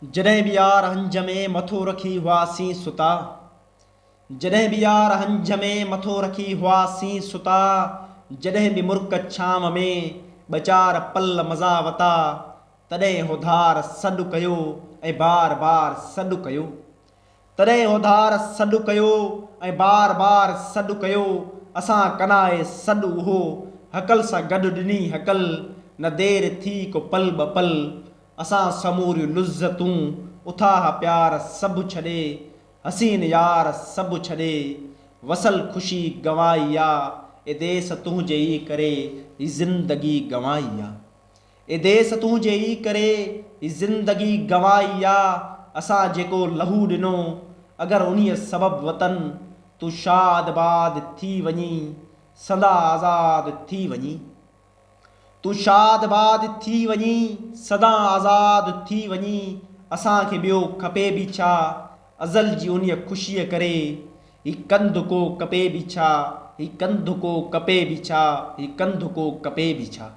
जॾहिं बि यार हंज में मथो रखी हुआसीं सुता, जॾहिं बि यार हंज में मथो रखी हुआसीं सुता, जॾहिं बि मुर्क छांव में ॿ चार पल मज़ा वता, तॾहिं होधार सॾु कयो ऐं बार बार सॾु कयो। तॾहिं होधार सॾु कयो ऐं बार बार सॾु कयो। असां कनाए सॾु उहो हकल सां गॾु ॾिनी हकल, न देरि थी को पल ॿ पल। असां समूरियूं लुज़तूं उथाह प्यार सभु छॾे, हसीन यार सभु छॾे, वसल ख़ुशी गंवाई आ, ए देस तुंहिंजे ई करे ही ज़िंदगी गंवाई आ। ए देस तुंहिंजे ई करे ही ज़िंदगी गंवाई आ। असां जेको लहू ॾिनो अगरि उन्हीअ सबबु वतन, तूं शाद बाद थी वञी सदा आज़ाद थी वञी। तूं शाद बाद थी वञी सदा आज़ाद थी वञी। असांखे ॿियो खपे बि छा, अज़ल जी उन्हीअ ख़ुशीअ करे ही कंध को कपे बि छा, ही कंध को कपे बि छा, ही कंध को कपे बि छा।